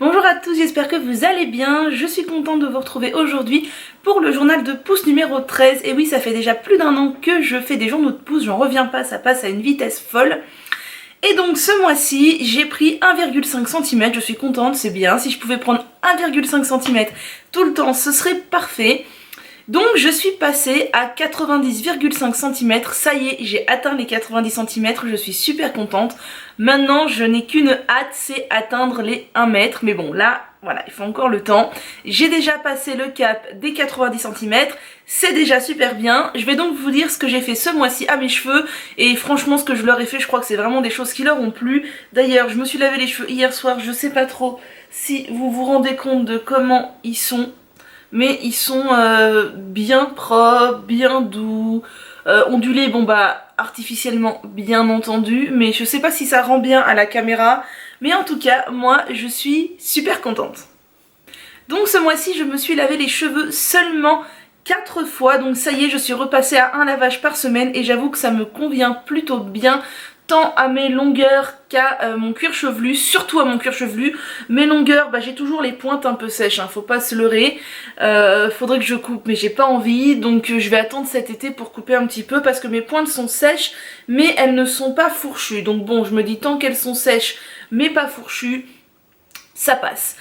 Bonjour à tous, j'espère que vous allez bien. Je suis contente de vous retrouver aujourd'hui pour le journal de pouce numéro 13. Et oui, ça fait déjà plus d'un an que je fais des journaux de pouce, j'en reviens pas, ça passe à une vitesse folle. Et donc ce mois-ci, j'ai pris 1,5 cm, je suis contente, c'est bien. Si je pouvais prendre 1,5 cm tout le temps, ce serait parfait. Donc je suis passée à 90,5 cm, ça y est, j'ai atteint les 90 cm, je suis super contente. Maintenant je n'ai qu'une hâte, c'est atteindre les 1 mètre, mais bon là, voilà, il faut encore le temps. J'ai déjà passé le cap des 90 cm, c'est déjà super bien. Je vais donc vous dire ce que j'ai fait ce mois-ci à mes cheveux, et franchement ce que je leur ai fait, je crois que c'est vraiment des choses qui leur ont plu. D'ailleurs, je me suis lavé les cheveux hier soir, je sais pas trop si vous vous rendez compte de comment ils sont. Mais ils sont bien propres, bien doux, ondulés, bon bah artificiellement bien entendu, mais je sais pas si ça rend bien à la caméra, mais en tout cas moi je suis super contente. Donc ce mois-ci je me suis lavé les cheveux seulement 4 fois, donc ça y est je suis repassée à un lavage par semaine et j'avoue que ça me convient plutôt bien. Tant à mes longueurs qu'à mon cuir chevelu, surtout à mon cuir chevelu. Mes longueurs, bah, j'ai toujours les pointes un peu sèches, hein, faut pas se leurrer. Faudrait que je coupe, mais j'ai pas envie, donc je vais attendre cet été pour couper un petit peu parce que mes pointes sont sèches, mais elles ne sont pas fourchues. Donc bon, je me dis tant qu'elles sont sèches, mais pas fourchues, ça passe.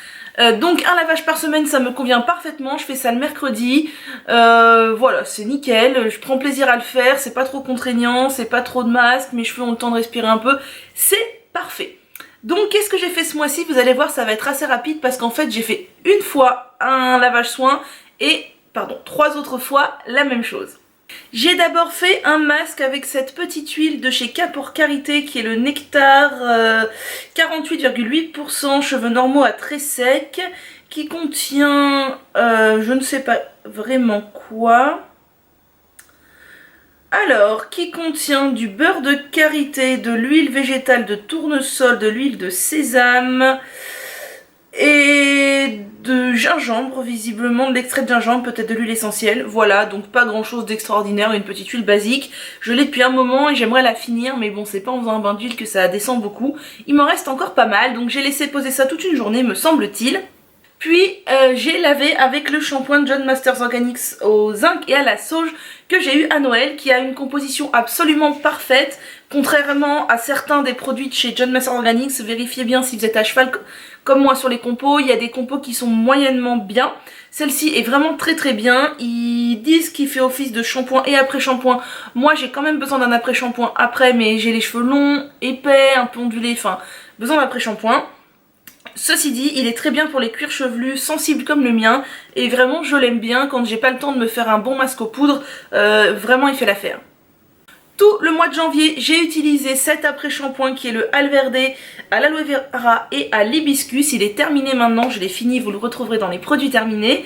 Donc un lavage par semaine ça me convient parfaitement, je fais ça le mercredi, voilà c'est nickel, je prends plaisir à le faire, c'est pas trop contraignant, c'est pas trop de masque, mes cheveux ont le temps de respirer un peu, c'est parfait. Donc qu'est-ce que j'ai fait ce mois-ci? Vous allez voir ça va être assez rapide parce qu'en fait j'ai fait une fois un lavage soin et, pardon, 3 autres fois la même chose. J'ai d'abord fait un masque avec cette petite huile de chez K pour Karité qui est le Nectar 48,8% cheveux normaux à très sec qui contient je ne sais pas vraiment quoi. Alors, qui contient du beurre de karité, de l'huile végétale de tournesol, de l'huile de sésame et de gingembre, visiblement de l'extrait de gingembre, peut-être de l'huile essentielle. Voilà, donc pas grand chose d'extraordinaire, une petite huile basique. Je l'ai depuis un moment et j'aimerais la finir, mais bon, c'est pas en faisant un bain d'huile que ça descend beaucoup. Il m'en reste encore pas mal, donc j'ai laissé poser ça toute une journée, me semble-t-il. Puis j'ai lavé avec le shampoing John Masters Organics au zinc et à la sauge que j'ai eu à Noël, qui a une composition absolument parfaite, contrairement à certains des produits de chez John Masters Organics. Vérifiez bien si vous êtes à cheval comme moi sur les compos, il y a des compos qui sont moyennement bien. Celle-ci est vraiment très très bien, ils disent qu'il fait office de shampoing et après-shampoing. Moi j'ai quand même besoin d'un après-shampoing après, mais j'ai les cheveux longs, épais, un peu ondulés, enfin besoin d'après-shampoing. Ceci dit, il est très bien pour les cuirs chevelus sensibles comme le mien et vraiment je l'aime bien quand j'ai pas le temps de me faire un bon masque aux poudres, vraiment il fait l'affaire. Tout le mois de janvier, j'ai utilisé cet après-shampoing qui est le Alverde à l'aloe vera et à l'hibiscus. Il est terminé maintenant, je l'ai fini, vous le retrouverez dans les produits terminés.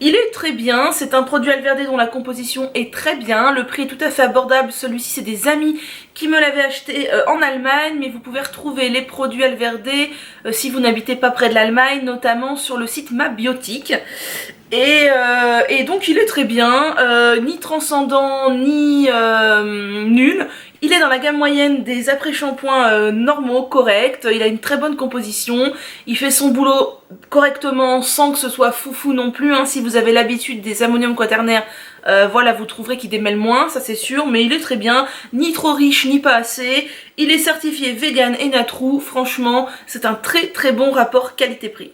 Il est très bien, c'est un produit Alverde dont la composition est très bien, le prix est tout à fait abordable, celui-ci c'est des amis qui me l'avaient acheté en Allemagne, mais vous pouvez retrouver les produits Alverde si vous n'habitez pas près de l'Allemagne, notamment sur le site Mabiotique. Et donc il est très bien, ni transcendant ni nul. Il est dans la gamme moyenne des après-shampoings normaux, corrects, il a une très bonne composition, il fait son boulot correctement sans que ce soit foufou non plus, hein. Si vous avez l'habitude des ammonium quaternaire, voilà, vous trouverez qu'il démêle moins, ça c'est sûr, mais il est très bien, ni trop riche ni pas assez, il est certifié vegan et natrou, franchement c'est un très très bon rapport qualité-prix.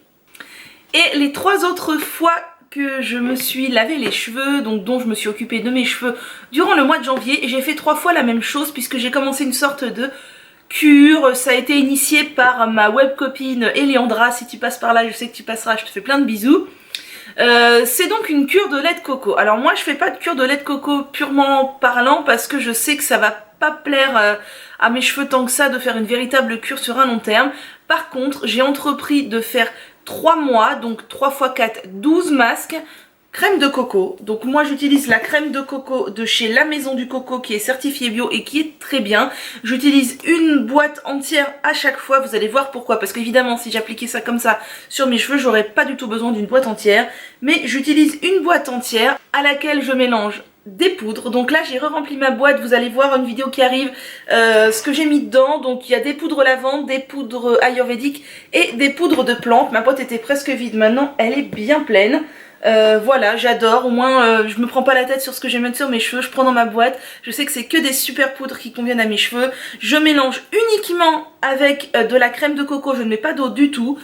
Et les 3 autres fois que je me suis lavé les cheveux, donc dont je me suis occupée de mes cheveux durant le mois de janvier, et j'ai fait 3 fois la même chose puisque j'ai commencé une sorte de cure. Ça a été initié par ma web copine Eliandra, si tu passes par là je sais que tu passeras, je te fais plein de bisous. C'est donc une cure de lait de coco. Alors moi je fais pas de cure de lait de coco purement parlant parce que je sais que ça va pas plaire à mes cheveux tant que ça de faire une véritable cure sur un long terme. Par contre j'ai entrepris de faire 3 mois, donc 3 x 4, 12 masques, crème de coco. Donc moi j'utilise la crème de coco de chez La Maison du Coco qui est certifiée bio et qui est très bien. J'utilise une boîte entière à chaque fois, vous allez voir pourquoi. Parce qu'évidemment si j'appliquais ça comme ça sur mes cheveux, j'aurais pas du tout besoin d'une boîte entière. Mais j'utilise une boîte entière à laquelle je mélange des poudres. Donc là j'ai re-rempli ma boîte, vous allez voir une vidéo qui arrive, ce que j'ai mis dedans. Donc il y a des poudres lavande, des poudres ayurvédiques et des poudres de plantes. Ma boîte était presque vide, maintenant elle est bien pleine. Voilà, j'adore, au moins je me prends pas la tête sur ce que je vais mettre sur mes cheveux, je prends dans ma boîte, je sais que c'est que des super poudres qui conviennent à mes cheveux. Je mélange uniquement avec de la crème de coco, je ne mets pas d'eau du tout.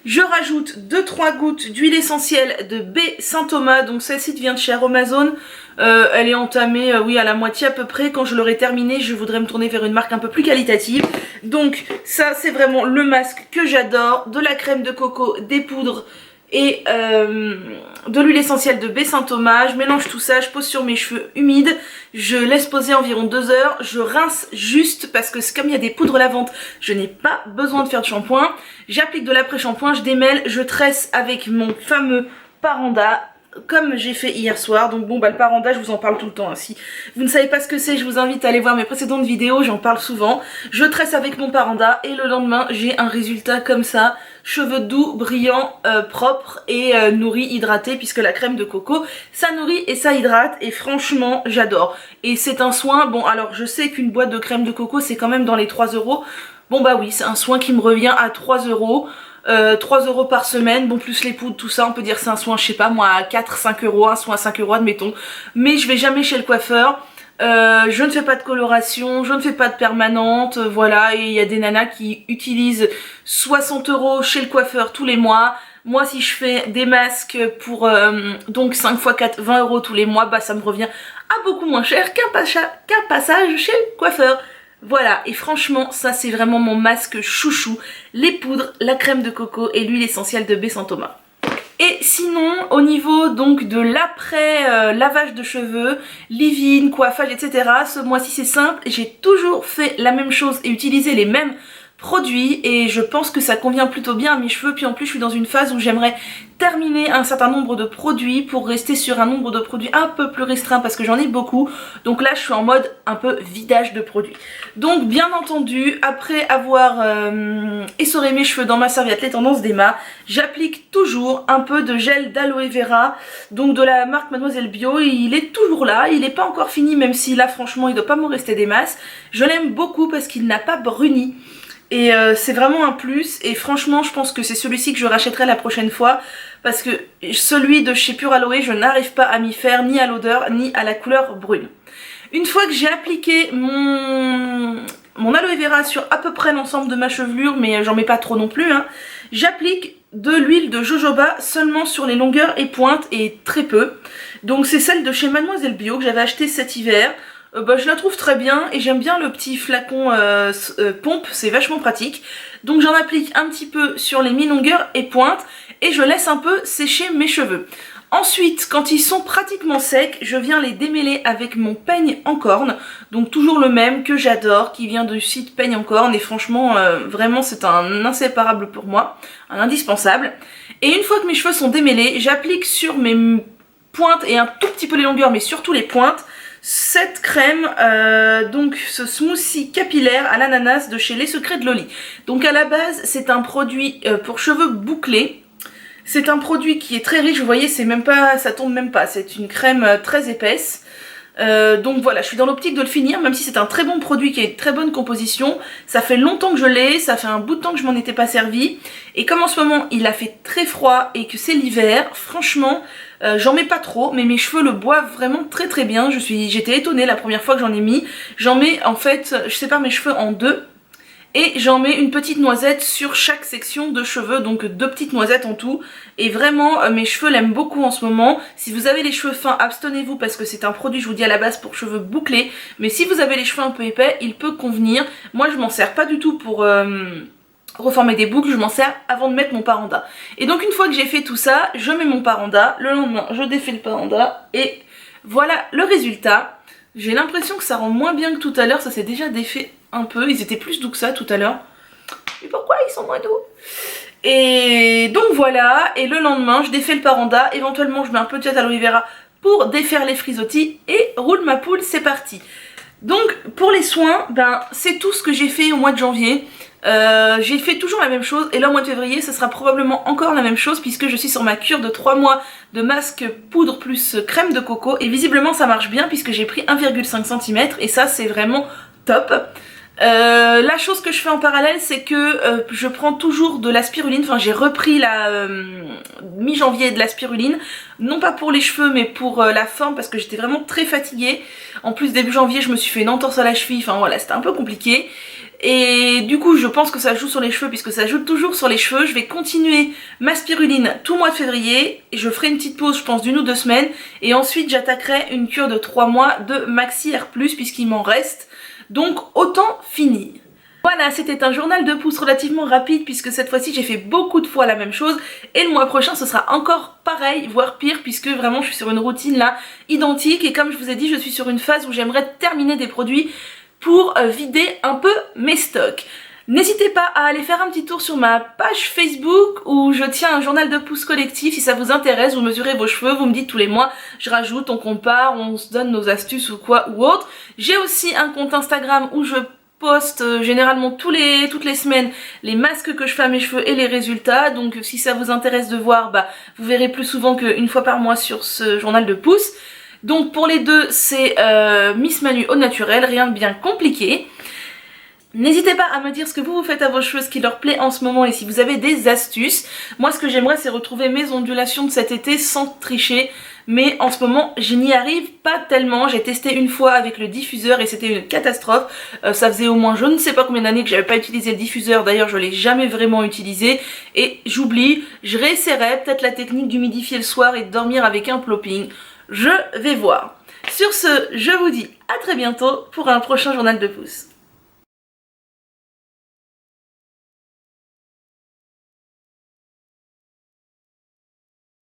Je rajoute 2-3 gouttes d'huile essentielle de baie Saint-Thomas, donc celle-ci vient de chez Aromazone. Elle est entamée, oui, à la moitié à peu près. Quand je l'aurai terminée, je voudrais me tourner vers une marque un peu plus qualitative. Donc ça, c'est vraiment le masque que j'adore. De la crème de coco, des poudres et de l'huile essentielle de baie Saint-Thomas. Je mélange tout ça, je pose sur mes cheveux humides, je laisse poser environ 2 heures, je rince juste parce que comme il y a des poudres lavantes, je n'ai pas besoin de faire de shampoing. J'applique de l'après-shampoing, je démêle, je tresse avec mon fameux Paranda, comme j'ai fait hier soir. Donc bon, bah le Paranda, je vous en parle tout le temps, hein. Si vous ne savez pas ce que c'est, je vous invite à aller voir mes précédentes vidéos, j'en parle souvent. Je tresse avec mon Paranda et le lendemain j'ai un résultat comme ça, cheveux doux, brillants, propres et nourris, hydratés, puisque la crème de coco ça nourrit et ça hydrate, et franchement j'adore. Et c'est un soin, bon alors je sais qu'une boîte de crème de coco c'est quand même dans les 3 €. Bon bah oui, c'est un soin qui me revient à 3 €. 3 € par semaine, bon plus les poudres, tout ça, on peut dire c'est un soin, je sais pas moi, à 4-5 €, un soin à 5 € admettons. Mais je vais jamais chez le coiffeur, je ne fais pas de coloration, je ne fais pas de permanente, voilà. Et il y a des nanas qui utilisent 60 € chez le coiffeur tous les mois. Moi si je fais des masques pour donc 5 x 4, 20 € tous les mois, bah ça me revient à beaucoup moins cher qu'un passage chez le coiffeur. Voilà, et franchement ça c'est vraiment mon masque chouchou, les poudres, la crème de coco et l'huile essentielle de baie Saint-Thomas. Et sinon au niveau donc de l'après lavage de cheveux, leave-in, coiffage, etc. Ce mois-ci c'est simple, j'ai toujours fait la même chose et utilisé les mêmes produits, et je pense que ça convient plutôt bien à mes cheveux. Puis en plus je suis dans une phase où j'aimerais terminer un certain nombre de produits pour rester sur un nombre de produits un peu plus restreint parce que j'en ai beaucoup. Donc là je suis en mode un peu vidage de produits. Donc bien entendu, après avoir essoré mes cheveux dans ma serviette Les Tendances d'Emma, j'applique toujours un peu de gel d'aloe vera, donc de la marque Mademoiselle Bio. Il est toujours là, il n'est pas encore fini, même si là franchement il ne doit pas me rester des masses. Je l'aime beaucoup parce qu'il n'a pas bruni. Et c'est vraiment un plus, et franchement je pense que c'est celui-ci que je rachèterai la prochaine fois, parce que celui de chez Pure Aloe, je n'arrive pas à m'y faire ni à l'odeur ni à la couleur brune. Une fois que j'ai appliqué mon aloe vera sur à peu près l'ensemble de ma chevelure, mais j'en mets pas trop non plus, hein, j'applique de l'huile de jojoba seulement sur les longueurs et pointes, et très peu. Donc c'est celle de chez Mademoiselle Bio que j'avais acheté cet hiver. Bah, je la trouve très bien et j'aime bien le petit flacon pompe, c'est vachement pratique. Donc j'en applique un petit peu sur les mi-longueurs et pointes et je laisse un peu sécher mes cheveux. Ensuite, quand ils sont pratiquement secs, je viens les démêler avec mon peigne en corne. Donc toujours le même que j'adore, qui vient du site Peigne en corne, et franchement vraiment c'est un inséparable pour moi, un indispensable. Et une fois que mes cheveux sont démêlés, j'applique sur mes pointes et un tout petit peu les longueurs, mais surtout les pointes, cette crème, donc ce smoothie capillaire à l'ananas de chez Les Secrets de Loli. Donc à la base c'est un produit pour cheveux bouclés. C'est un produit qui est très riche, vous voyez, c'est même pas, ça tombe même pas, c'est une crème très épaisse. Donc voilà, je suis dans l'optique de le finir, même si c'est un très bon produit qui a une très bonne composition. Ça fait longtemps que je l'ai, ça fait un bout de temps que je m'en étais pas servi. Et comme en ce moment il a fait très froid et que c'est l'hiver, franchement j'en mets pas trop, mais mes cheveux le boivent vraiment très très bien. J'étais étonnée la première fois que j'en ai mis. J'en mets en fait, je sépare mes cheveux en deux. Et j'en mets une petite noisette sur chaque section de cheveux, donc 2 petites noisettes en tout. Et vraiment mes cheveux l'aiment beaucoup en ce moment. Si vous avez les cheveux fins, abstenez-vous parce que c'est un produit, je vous dis, à la base pour cheveux bouclés. Mais si vous avez les cheveux un peu épais, il peut convenir. Moi je m'en sers pas du tout pour reformer des boucles, je m'en sers avant de mettre mon Paranda. Et donc une fois que j'ai fait tout ça, je mets mon Paranda, le lendemain je défais le Paranda et voilà le résultat. J'ai l'impression que ça rend moins bien que tout à l'heure, ça s'est déjà défait un peu, ils étaient plus doux que ça tout à l'heure. Mais pourquoi ils sont moins doux? Et donc voilà, et le lendemain je défais le Paranda, éventuellement je mets un peu de gel aloe vera pour défaire les frisottis et roule ma poule, c'est parti. Donc pour les soins, ben c'est tout ce que j'ai fait au mois de janvier. J'ai fait toujours la même chose et là au mois de février ce sera probablement encore la même chose puisque je suis sur ma cure de 3 mois de masque poudre plus crème de coco et visiblement ça marche bien puisque j'ai pris 1,5 cm et ça c'est vraiment top. La chose que je fais en parallèle c'est que je prends toujours de la spiruline, enfin j'ai repris la mi-janvier de la spiruline, non pas pour les cheveux mais pour la forme parce que j'étais vraiment très fatiguée. En plus début janvier je me suis fait une entorse à la cheville, enfin voilà c'était un peu compliqué. Et du coup je pense que ça joue sur les cheveux puisque ça joue toujours sur les cheveux. Je vais continuer ma spiruline tout le mois de février et je ferai une petite pause je pense d'1 ou 2 semaines et ensuite j'attaquerai une cure de 3 mois de Maxi Air Plus puisqu'il m'en reste, donc autant finir. Voilà, c'était un journal de pouce relativement rapide puisque cette fois-ci j'ai fait beaucoup de fois la même chose et le mois prochain ce sera encore pareil, voire pire puisque vraiment je suis sur une routine là identique et comme je vous ai dit je suis sur une phase où j'aimerais terminer des produits pour vider un peu mes stocks. N'hésitez pas à aller faire un petit tour sur ma page Facebook où je tiens un journal de pouce collectif si ça vous intéresse, vous mesurez vos cheveux, vous me dites tous les mois, je rajoute, on compare, on se donne nos astuces ou quoi ou autre. J'ai aussi un compte Instagram où je poste généralement toutes les semaines les masques que je fais à mes cheveux et les résultats, donc si ça vous intéresse de voir, bah vous verrez plus souvent qu'une fois par mois sur ce journal de pouce. Donc pour les deux c'est Miss Manu au naturel, rien de bien compliqué. N'hésitez pas à me dire ce que vous faites à vos cheveux, ce qui leur plaît en ce moment et si vous avez des astuces. Moi ce que j'aimerais c'est retrouver mes ondulations de cet été sans tricher. Mais en ce moment je n'y arrive pas tellement. J'ai testé une fois avec le diffuseur et c'était une catastrophe. Ça faisait au moins je ne sais pas combien d'années que j'avais pas utilisé le diffuseur. D'ailleurs je l'ai jamais vraiment utilisé. Et j'oublie, je réessayerai peut-être la technique d'humidifier le soir et de dormir avec un plopping. Je vais voir. Sur ce, je vous dis à très bientôt pour un prochain journal de pouce.